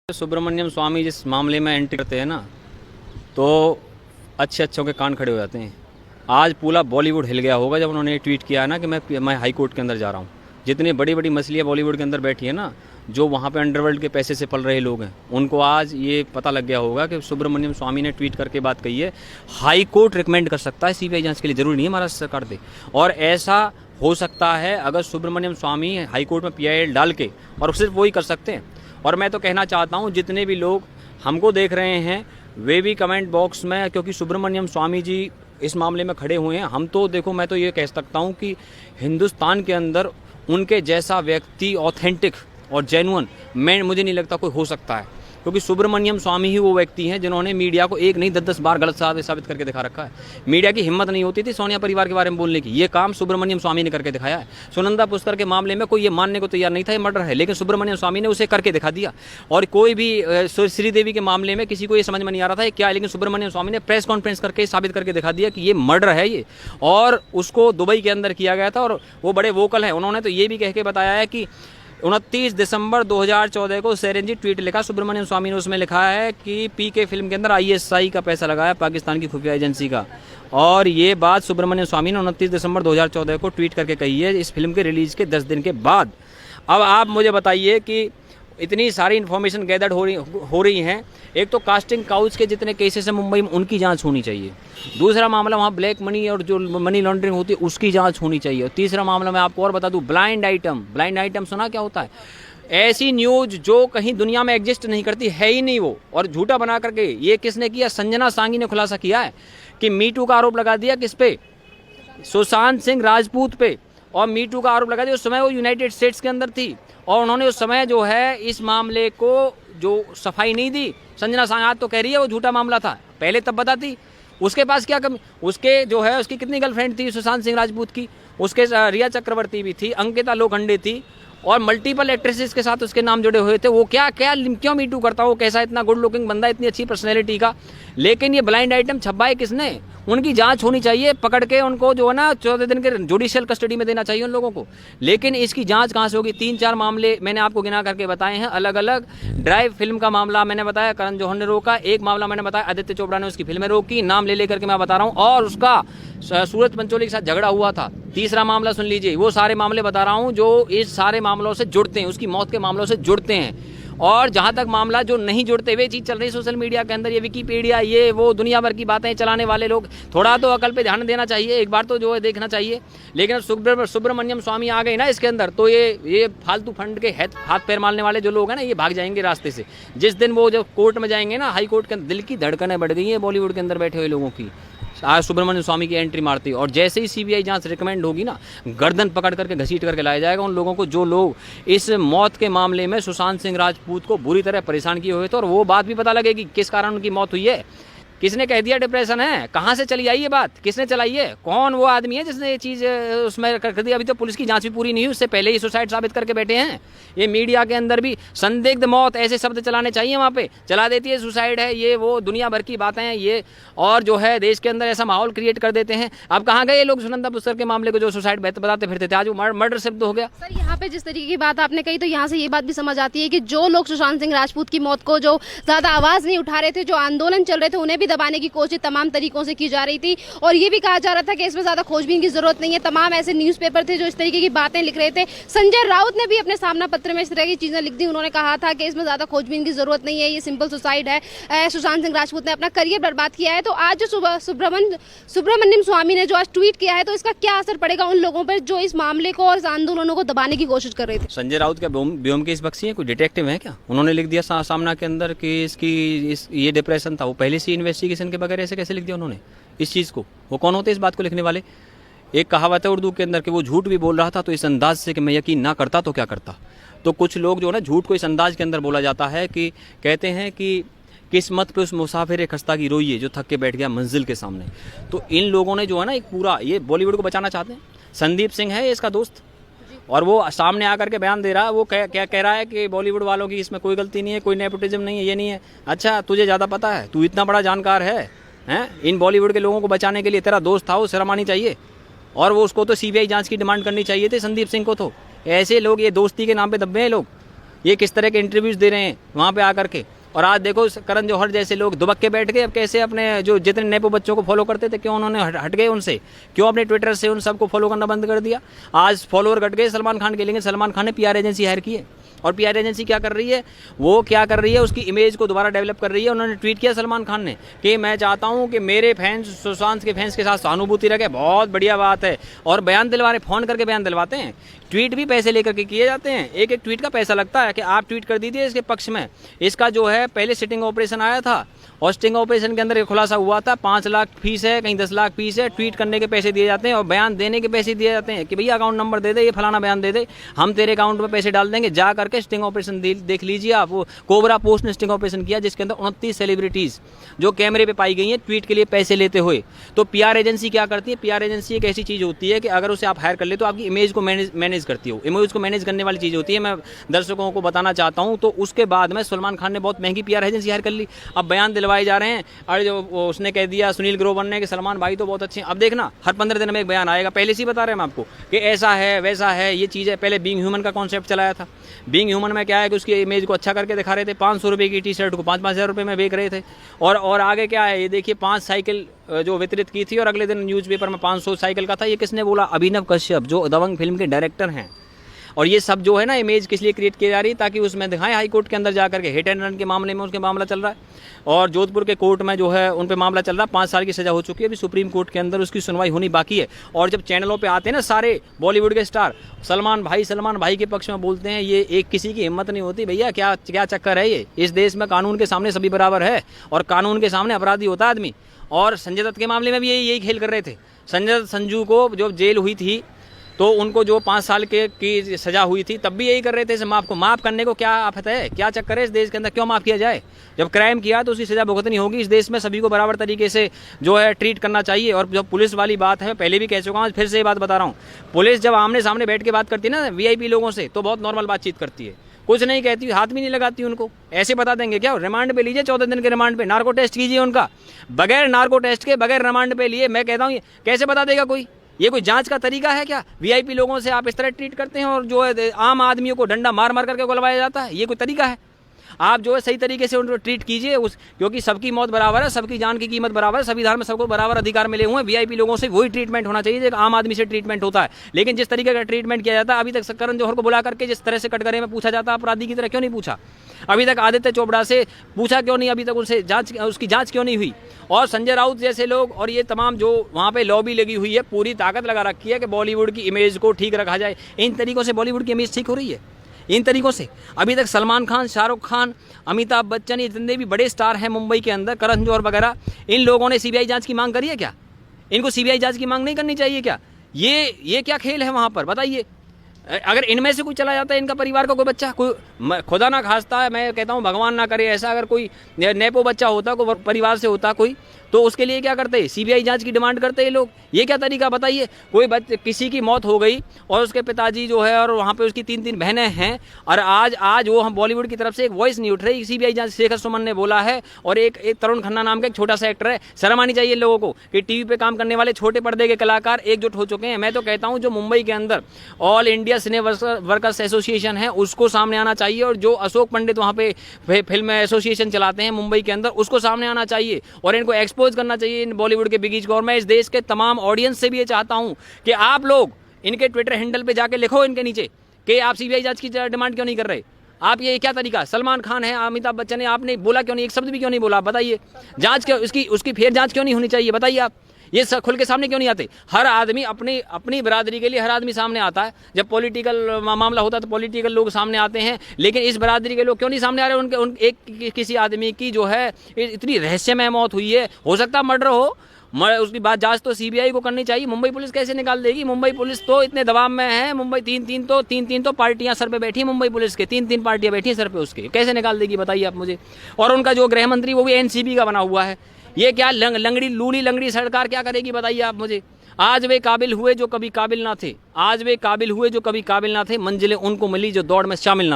सुब्रमण्यम स्वामी जिस मामले में एंट्री करते हैं ना, तो अच्छे अच्छों के कान खड़े हो जाते हैं। आज पूरा बॉलीवुड हिल गया होगा जब उन्होंने ट्वीट किया है ना कि मैं हाई कोर्ट के अंदर जा रहा हूँ। जितनी बड़ी बड़ी मछलियाँ बॉलीवुड के अंदर बैठी है ना, जो वहाँ पे अंडरवर्ल्ड के पैसे से पल रहे लोग हैं, उनको आज ये पता लग गया होगा कि सुब्रमण्यम स्वामी ने ट्वीट करके बात कही है। हाई कोर्ट रिकमेंड कर सकता है सीबीआई जांच के लिए, जरूरी नहीं है महाराष्ट्र सरकार दे। और ऐसा हो सकता है अगर सुब्रमण्यम स्वामी हाई कोर्ट में PIL डाल के, और सिर्फ वही कर सकते हैं। और मैं तो कहना चाहता हूँ जितने भी लोग हमको देख रहे हैं वे भी कमेंट बॉक्स में, क्योंकि सुब्रमण्यम स्वामी जी इस मामले में खड़े हुए हैं। हम तो देखो, मैं तो ये कह सकता हूँ कि हिंदुस्तान के अंदर उनके जैसा व्यक्ति ऑथेंटिक और जेन्युइन मुझे नहीं लगता कोई हो सकता है, क्योंकि सुब्रमण्यम स्वामी ही वो व्यक्ति हैं जिन्होंने मीडिया को एक नहीं 10-10 बार गलत साबित करके दिखा रखा है। मीडिया की हिम्मत नहीं होती थी सोनिया परिवार के बारे में बोलने की, ये काम सुब्रमण्यम स्वामी ने करके दिखाया है। सुनंदा पुष्कर के मामले में कोई ये मानने को तैयार नहीं था ये मर्डर है, लेकिन सुब्रमण्यम स्वामी ने उसे करके दिखा दिया। और कोई भी श्रीदेवी के मामले में किसी को ये समझ में नहीं आ रहा था ये क्या है, लेकिन सुब्रमण्यम स्वामी ने प्रेस कॉन्फ्रेंस करके साबित करके दिखा दिया कि ये मर्डर है ये, और उसको दुबई के अंदर किया गया था। और वो बड़े वोकल हैं, उन्होंने तो ये भी कह के बताया है कि 29 दिसंबर 2014 को सेरेंजी ट्वीट लिखा सुब्रमण्यम स्वामी ने, उसमें लिखा है कि PK फिल्म के अंदर ISI का पैसा लगाया, पाकिस्तान की खुफिया एजेंसी का। और ये बात सुब्रमण्यम स्वामी ने 29 दिसंबर 2014 को ट्वीट करके कही है, इस फिल्म के रिलीज के 10 दिन के बाद। अब आप मुझे बताइए कि इतनी सारी इन्फॉर्मेशन गैदर्ड हो रही हैं। एक तो कास्टिंग काउच के जितने केसेस हैं मुंबई में, उनकी जांच होनी चाहिए। दूसरा मामला वहाँ ब्लैक मनी और जो मनी लॉन्ड्रिंग होती है उसकी जांच होनी चाहिए। और तीसरा मामला मैं आपको और बता दूं, ब्लाइंड आइटम सुना क्या होता है? ऐसी न्यूज जो कहीं दुनिया में एग्जिस्ट नहीं करती, है ही नहीं वो, और झूठा बना करके। ये किसने किया? संजना सांगी ने खुलासा किया है कि मीटू का आरोप लगा दिया किस पे? सुशांत सिंह राजपूत पे। और मीटू का आरोप लगा दिया, उस समय वो यूनाइटेड स्टेट्स के अंदर थी और उन्होंने उस समय जो है इस मामले को जो सफाई नहीं दी। संजना सांगात तो कह रही है वो झूठा मामला था, पहले तब बताती। उसके पास क्या कमी? उसके जो है उसकी कितनी गर्लफ्रेंड थी सुशांत सिंह राजपूत की? उसके रिया चक्रवर्ती भी थी, अंकिता लोखंडे थी, और मल्टीपल एक्ट्रेसेस के साथ उसके नाम जुड़े हुए थे। वो क्यों मीटू करता? वो कैसा इतना गुड लुकिंग बंदा, इतनी अच्छी पर्सनैलिटी का, लेकिन ये ब्लाइंड आइटम छपा है किसने? उनकी जांच होनी चाहिए, पकड़ के उनको जो है ना 14 दिन के जुडिशियल कस्टडी में देना चाहिए उन लोगों को। लेकिन इसकी जांच कहाँ से होगी? 3-4 मामले मैंने आपको गिना करके बताए हैं अलग अलग। ड्राइव फिल्म का मामला मैंने बताया, करण जौहर ने रोका। एक मामला मैंने बताया आदित्य चोपड़ा ने उसकी फिल्में रोकी, नाम ले लेकर के मैं बता रहा हूँ, और उसका सूरज पंचोली के साथ झगड़ा हुआ था। तीसरा मामला सुन लीजिए, वो सारे मामले बता रहा हूँ जो इस सारे मामलों से जुड़ते हैं, उसकी मौत के मामलों से जुड़ते हैं। और जहाँ तक मामला जो नहीं जुड़ते हुए चीज़ चल रही सोशल मीडिया के अंदर, ये विकीपीडिया, ये वो दुनिया भर की बातें चलाने वाले लोग, थोड़ा तो अकल पे ध्यान देना चाहिए, एक बार तो जो है देखना चाहिए। लेकिन सुब्रमण्यम स्वामी आ गए ना इसके अंदर, तो ये फालतू फंड के हाथ पैर मारने वाले जो लोग हैं ना, ये भाग जाएंगे रास्ते से। जिस दिन वो जब कोर्ट में जाएंगे ना, हाई कोर्ट के अंदर, दिल की धड़कनें बढ़ गई हैं बॉलीवुड के अंदर बैठे हुए लोगों की आज सुब्रमण्यम स्वामी की एंट्री मारती है। और जैसे ही CBI जांच रिकमेंड होगी ना, गर्दन पकड़ करके घसीट करके लाया जाएगा उन लोगों को जो लोग इस मौत के मामले में सुशांत सिंह राजपूत को बुरी तरह परेशान किए हुए थे। और वो बात भी पता लगेगी किस कारण उनकी मौत हुई है, किसने कह दिया डिप्रेशन है, कहाँ से चली आई ये बात, किसने चलाई है, कौन वो आदमी है जिसने ये चीज़ उसमें कर दी। अभी तो पुलिस की जांच भी पूरी नहीं हुई, उससे पहले ही सुसाइड साबित करके बैठे हैं। ये मीडिया के अंदर भी संदिग्ध मौत ऐसे शब्द चलाने चाहिए, वहाँ पे चला देती है सुसाइड है, ये वो दुनिया भर की बातें हैं ये, और जो है देश के अंदर ऐसा माहौल क्रिएट कर देते हैं। अब कहाँ गए लोग सुनंदा पुष्कर के मामले को जो सुसाइड बताते फिरते थे, आज वो मर्डर शब्द हो गया। सर यहाँ पे जिस तरीके की बात आपने कही, तो यहाँ से ये बात भी समझ आती है कि जो लोग सुशांत सिंह राजपूत की मौत को जो ज्यादा आवाज नहीं उठा रहे थे, जो आंदोलन चल रहे थे, उन्हें भी दबाने की कोशिश तमाम तरीकों से की जा रही थी। और ये भी कहा जा रहा था कि इसमें ज्यादा खोजबीन की जरूरत नहीं है। तमाम ऐसे न्यूज़पेपर थे जो इस तरीके की बातें लिख रहे थे। संजय राउत ने भी अपने सामना पत्र में इस तरह की चीजें लिख दी। उन्होंने कहा था कि इसमें ज्यादा खोजबीन की जरूरत नहीं है, ये सिंपल सुसाइड है, सुशांत सिंह राजपूत ने अपना करियर बर्बाद किया है। तो आज जो सुब्रमण्यम स्वामी ने जो आज ट्वीट किया है, तो इसका क्या असर पड़ेगा उन लोगों पर जो इस मामले को और इस आंदोलनों को दबाने की कोशिश कर रहे थे? संजय राउत क्या ब्योमकेश बख्शी है, कोई डिटेक्टिव है क्या? उन्होंने लिख दिया सामना के अंदर कि ये डिप्रेशन था। वो पहले से इन्वेस्टिगेशन के बगैर ऐसे कैसे लिख दिया उन्होंने इस चीज़ को? वो कौन होते इस बात को लिखने वाले? एक कहावत है उर्दू के अंदर कि वो झूठ भी बोल रहा था तो इस अंदाज से कि मैं यकीन ना करता तो क्या करता। तो कुछ लोग जो है ना, झूठ को इस अंदाज के अंदर बोला जाता है कि कहते हैं कि किस्मत पे उस मुसाफिर खस्ता की रोई है जो थक के बैठ गया मंजिल के सामने। तो इन लोगों ने जो है ना एक पूरा ये बॉलीवुड को बचाना चाहते हैं। संदीप सिंह है इसका दोस्त, और वो सामने आकर के बयान दे रहा है, वो क्या कह रहा है कि बॉलीवुड वालों की इसमें कोई गलती नहीं है, कोई नेपोटिज्म नहीं है, ये नहीं है। अच्छा, तुझे ज़्यादा पता है, तू इतना बड़ा जानकार है इन बॉलीवुड के लोगों को बचाने के लिए, तेरा दोस्त था वो शर्म आनी चाहिए। और वो उसको तो CBI जांच की डिमांड करनी चाहिए थी संदीप सिंह को। तो ऐसे लोग ये दोस्ती के नाम पे दबे हैं लोग। ये किस तरह के इंटरव्यूज़ दे रहे हैं वहाँ पे आकर के। और आज देखो करण जौहर जैसे लोग दुबक के बैठ गए, अब कैसे अपने जो जितने नेपो बच्चों को फॉलो करते थे क्यों उन्होंने हट गए उनसे, क्यों अपने ट्विटर से उन सबको फॉलो करना बंद कर दिया। आज फॉलोअर घट गए सलमान खान के, लेकिन सलमान खान ने पीआर एजेंसी हायर की है। और पीआर एजेंसी क्या कर रही है, वो क्या कर रही है, उसकी इमेज को दोबारा डेवलप कर रही है। उन्होंने ट्वीट किया सलमान खान ने कि मैं चाहता हूं कि मेरे फैंस सुशांत के फैंस के साथ सहानुभूति रखे। बहुत बढ़िया बात है। और बयान दिलवाने, फ़ोन करके बयान दिलवाते हैं, ट्वीट भी पैसे लेकर के किए जाते हैं। एक एक ट्वीट का पैसा लगता है कि आप ट्वीट कर दीजिए इसके पक्ष में। इसका जो है पहले सिटिंग ऑपरेशन आया था और स्टिंग ऑपरेशन के अंदर एक खुलासा हुआ था 5 लाख फीस है, कहीं 10 लाख फीस है। ट्वीट करने के पैसे दिए जाते हैं और बयान देने के पैसे दिए जाते हैं कि भैया अकाउंट नंबर दे दे, ये फलाना बयान दे दे, हम तेरे अकाउंट में पैसे डाल देंगे। जा करके स्टिंग ऑपरेशन देख लीजिए आप। वो कोबरा पोस्ट ने स्टिंग ऑपरेशन किया जिसके अंदर 29 सेलिब्रिटीज़ जो कैमरे पे पाई गई हैं ट्वीट के लिए पैसे लेते हुए। तो पीआर एजेंसी क्या करती है, पीआर एजेंसी एक ऐसी चीज़ होती है कि अगर उसे आप हायर कर ले तो आपकी इमेज को मैनेज करती हो। इमेज को मैनेज करने वाली चीज़ होती है। मैं दर्शकों को बताना चाहता हूँ। तो उसके बाद में सलमान खान ने बहुत महंगी पीआर एजेंसी हायर कर ली। अब बयान दिलवाए जा रहे हैं। और जो उसने कह दिया सुनील ग्रोवर ने कि सलमान भाई तो बहुत अच्छे हैं। अब देखना हर 15 दिन में एक बयान आएगा। पहले से ही बता रहे हैं हम आपको कि ऐसा है वैसा है, ये चीज़ है। पहले बीइंग ह्यूमन का कॉन्सेप्ट चलाया था। बीइंग ह्यूमन में क्या है कि उसकी इमेज को अच्छा करके दिखा रहे थे। 500 रुपये की टी शर्ट को 5-5 हज़ार रुपये में बेच रहे थे। और आगे क्या है, ये देखिए 5 साइकिल जो वितरित की थी और अगले दिन न्यूज़पेपर में 500 साइकिल का था। ये किसने बोला, अभिनव कश्यप जो दबंग फिल्म के डायरेक्टर हैं। और ये सब जो है ना इमेज किस लिए क्रिएट की जा रही है, ताकि उसमें दिखाएं हाई कोर्ट के अंदर जा करके हिट एंड रन के मामले में उसके मामला चल रहा है। और जोधपुर के कोर्ट में जो है उन पे मामला चल रहा है। 5 साल की सज़ा हो चुकी है। अभी सुप्रीम कोर्ट के अंदर उसकी सुनवाई होनी बाकी है। और जब चैनलों पे आते हैं ना सारे बॉलीवुड के स्टार, सलमान भाई के पक्ष में बोलते हैं, ये एक किसी की हिम्मत नहीं होती। भैया क्या चक्कर है ये। इस देश में कानून के सामने सभी बराबर है और कानून के सामने अपराधी होता है आदमी। और संजय दत्त के मामले में भी यही खेल कर रहे थे। संजय दत्त संजू को जो जेल हुई थी तो उनको जो 5 साल की सज़ा हुई थी तब भी यही कर रहे थे। इसे माफ़ करने को क्या आफत है, क्या चक्कर है इस देश के अंदर, क्यों माफ़ किया जाए। जब क्राइम किया तो उसकी सज़ा भुगतनी होगी। इस देश में सभी को बराबर तरीके से जो है ट्रीट करना चाहिए। और जो पुलिस वाली बात है, पहले भी कह चुका हूँ, फिर से ये बात बता रहा हूँ। पुलिस जब आमने सामने बैठ के बात करती है ना वीआईपी लोगों से, तो बहुत नॉर्मल बातचीत करती है, कुछ नहीं कहती, हाथ भी नहीं लगाती उनको। ऐसे बता देंगे क्या, रिमांड पे लीजिए 14 दिन के रिमांड पे, नार्को टेस्ट कीजिए उनका। बगैर नार्को टेस्ट के, बगैर रिमांड पे लिए, मैं कहता हूँ कैसे बता देगा कोई। ये कोई जांच का तरीका है क्या? वीआईपी लोगों से आप इस तरह ट्रीट करते हैं और जो है आम आदमियों को डंडा मार मार करके बुलवाया जाता है, ये कोई तरीका है? आप जो है सही तरीके से उनको ट्रीट कीजिए क्योंकि सबकी मौत बराबर है, सबकी जान की कीमत बराबर है, संविधान में सबको बराबर अधिकार मिले हुए हैं। वीआईपी लोगों से वही ट्रीटमेंट होना चाहिए जो आम आदमी से ट्रीटमेंट होता है। लेकिन जिस तरीके का ट्रीटमेंट किया जाता है, अभी तक करण जौहर को बुला करके जिस तरह से कटघरे में पूछा जाता है अपराधी की तरह, क्यों नहीं पूछा अभी तक? आदित्य चोपड़ा से पूछा क्यों नहीं अभी तक? उनसे उसकी जांच क्यों नहीं हुई? और संजय राउत जैसे लोग और ये तमाम जो वहाँ पे लॉबी लगी हुई है, पूरी ताकत लगा रखी है कि बॉलीवुड की इमेज को ठीक रखा जाए। इन तरीकों से बॉलीवुड की इमेज ठीक हो रही है, इन तरीकों से। अभी तक सलमान खान, शाहरुख खान, अमिताभ बच्चन, ये जितने भी बड़े स्टार हैं मुंबई के अंदर, करण जौहर वगैरह, इन लोगों ने सीबीआई जांच की मांग करी है क्या? इनको सीबीआई जांच की मांग नहीं करनी चाहिए क्या? ये क्या खेल है वहाँ पर, बताइए। अगर इनमें से कोई चला जाता है, इनका परिवार का कोई बच्चा, कोई खुदा ना खास्ता है, मैं कहता हूँ भगवान ना करे ऐसा, अगर कोई नेपो बच्चा होता, कोई परिवार से होता कोई, तो उसके लिए क्या करते? सीबीआई जांच की डिमांड करते ये लोग। ये क्या तरीका, बताइए। कोई किसी की मौत हो गई और उसके पिताजी जो है और वहाँ पे उसकी 3 बहनें हैं, और आज वो हम बॉलीवुड की तरफ से एक वॉइस नहीं उठ रही। सीबीआई जांच शेखर सुमन ने बोला है और एक तरुण खन्ना नाम का एक छोटा सा एक्टर है। शर्म आनी चाहिए लोगों को कि टीवी पे काम करने वाले छोटे पर्दे के कलाकार एकजुट हो चुके हैं। मैं तो कहता हूँ जो मुंबई के अंदर ऑल इंडिया सिने वर्कर्स एसोसिएशन है उसको सामने आना चाहिए, और जो अशोक पंडित वहाँ पे फिल्म एसोसिएशन चलाते हैं मुंबई के अंदर, उसको सामने आना चाहिए और इनको एक्सपोज करना चाहिए इन बॉलीवुड के बिगीज को। और मैं इस देश के तमाम ऑडियंस से भी ये चाहता हूं कि आप लोग इनके ट्विटर हैंडल पे जाके लिखो इनके नीचे कि आप सीबीआई जांच की डिमांड क्यों नहीं कर रहे। आप ये क्या तरीका? सलमान खान है, अमिताभ बच्चन है, आपने बोला क्यों नहीं? एक शब्द भी क्यों नहीं बोला? बताइए। जांच क्यों, उसकी फिर जांच क्यों नहीं होनी चाहिए? बताइए आप। ये सब खुल के सामने क्यों नहीं आते? हर आदमी अपनी बिरादरी के लिए हर आदमी सामने आता है। जब पॉलिटिकल मामला होता है तो पॉलिटिकल लोग सामने आते हैं, लेकिन इस बिरादरी के लोग क्यों नहीं सामने आ रहे? किसी आदमी की जो है इतनी रहस्यमय मौत हुई है, हो सकता है मर्डर हो, उसकी बात जांच तो सीबीआई को करनी चाहिए। मुंबई पुलिस कैसे निकाल देगी? मुंबई पुलिस तो इतने दबाव में है। मुंबई तीन तो पार्टियां सर पे बैठी है मुंबई पुलिस के, 3 पार्टियां बैठी हैं सर पे उसके, कैसे निकाल देगी बताइए आप मुझे। और उनका जो गृह मंत्री वो भी एनसीबी का बना हुआ है। ये क्या लूली लंगड़ी सरकार क्या करेगी बताइए आप मुझे। आज वे काबिल हुए जो कभी काबिल ना थे, आज वे काबिल हुए जो कभी काबिल ना थे, मंजिलें उनको मिली जो दौड़ में शामिल ना